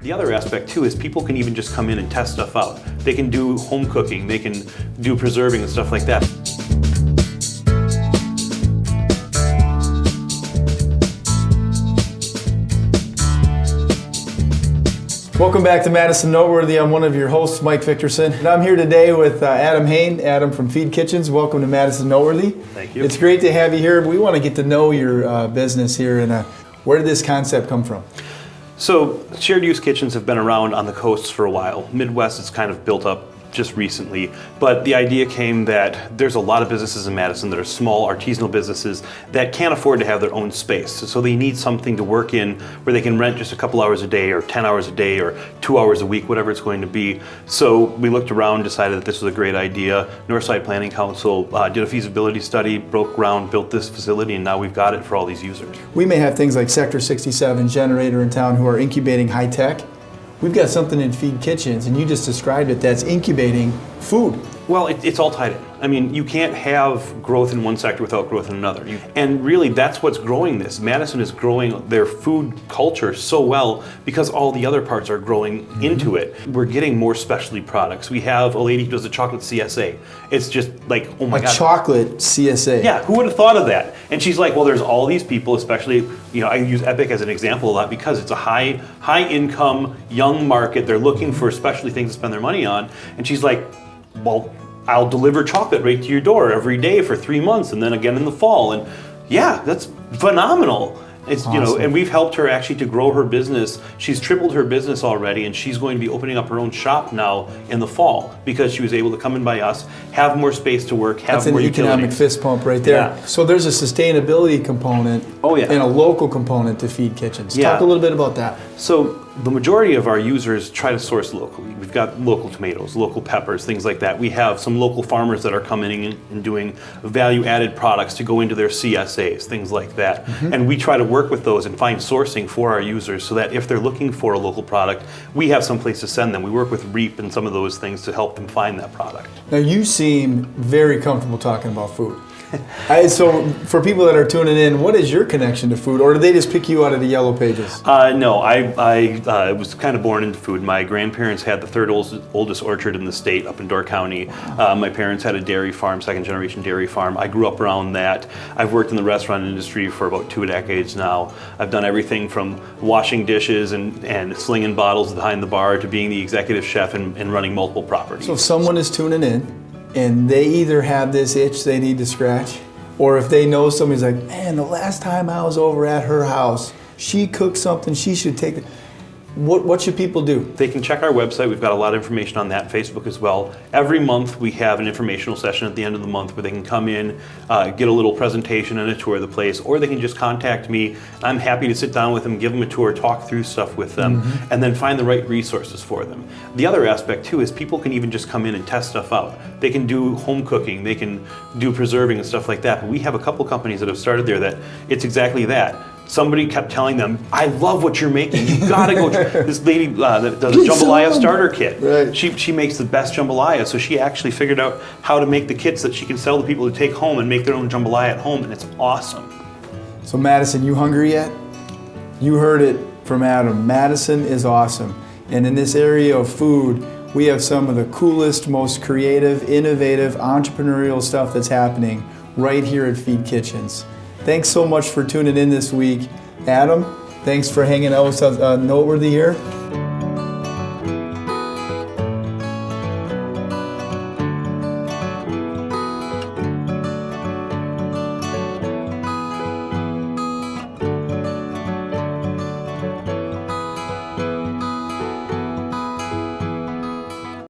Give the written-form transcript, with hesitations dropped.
The other aspect too is people can even just come in and test stuff out. They can do home cooking, they can do preserving and stuff like that. Welcome back to Madison Noteworthy. I'm one of your hosts, Mike Victorson, and I'm here today with Adam Hain. Adam from Feed Kitchens. Welcome to Madison Noteworthy. Thank you. It's great to have you here. We want to get to know your business here, and where did this concept come from? So shared use kitchens have been around on the coasts for a while. Midwest it's kind of built up just recently, but the idea came that there's a lot of businesses in Madison that are small artisanal businesses that can't afford to have their own space. So they need something to work in where they can rent just a couple hours a day or 10 hours a day or 2 hours a week, whatever it's going to be. So we looked around, decided that this was a great idea. Northside Planning Council did a feasibility study, broke ground, built this facility, and now we've got it for all these users. We may have things like Sector 67 Generator in town who are incubating high tech. We've got something in Feed Kitchens, and you just described it, that's incubating food. Well, it's all tied in. I mean, you can't have growth in one sector without growth in another. And really, that's what's growing this. Madison is growing their food culture so well because all the other parts are growing into it. We're getting more specialty products. We have a lady who does a chocolate CSA. It's just like, oh my God. A chocolate CSA. Yeah, who would have thought of that? And she's like, well, there's all these people, especially, I use Epic as an example a lot because it's a high income, young market. They're looking for specialty things to spend their money on. And she's like, well, I'll deliver chocolate right to your door every day for 3 months and then again in the fall. And yeah, that's phenomenal. It's, awesome. And we've helped her actually to grow her business. She's tripled her business already, and she's going to be opening up her own shop now in the fall because she was able to come in by us, have more space to work, have more utility. That's an economic fist pump right there. Yeah. So there's a sustainability component and a local component to Feed Kitchens. Yeah. Talk a little bit about that. So the majority of our users try to source locally. We've got local tomatoes, local peppers, things like that. We have some local farmers that are coming in and doing value-added products to go into their CSAs, things like that. And we try to work with those and find sourcing for our users so that if they're looking for a local product, we have some place to send them. We work with REAP and some of those things to help them find that product. Now you seem very comfortable talking about food. So for people that are tuning in, what is your connection to food, or did they just pick you out of the yellow pages? No, I was kind of born into food. My grandparents had the third oldest orchard in the state up in Door County. My parents had a dairy farm, second generation dairy farm. I grew up around that. I've worked in the restaurant industry for about 2 decades now. I've done everything from washing dishes and slinging bottles behind the bar to being the executive chef and running multiple properties. So if someone is tuning in and they either have this itch they need to scratch, or if they know somebody's like, man, the last time I was over at her house, she cooked something, she should take it. What should people do? They can check our website. We've got a lot of information on that, Facebook as well. Every month we have an informational session at the end of the month where they can come in, get a little presentation and a tour of the place, or they can just contact me. I'm happy to sit down with them, give them a tour, talk through stuff with them, and then find the right resources for them. The other aspect too is people can even just come in and test stuff out. They can do home cooking, they can do preserving and stuff like that, but we have a couple companies that have started there that it's exactly that. Somebody kept telling them, I love what you're making. You've got to go. This lady that does a jambalaya starter kit. Right. She makes the best jambalaya. So she actually figured out how to make the kits that she can sell to people to take home and make their own jambalaya at home, and it's awesome. So Madison, you hungry yet? You heard it from Adam. Madison is awesome. And in this area of food, we have some of the coolest, most creative, innovative, entrepreneurial stuff that's happening right here at Feed Kitchens. Thanks so much for tuning in this week. Adam, thanks for hanging out with us, Noteworthy here.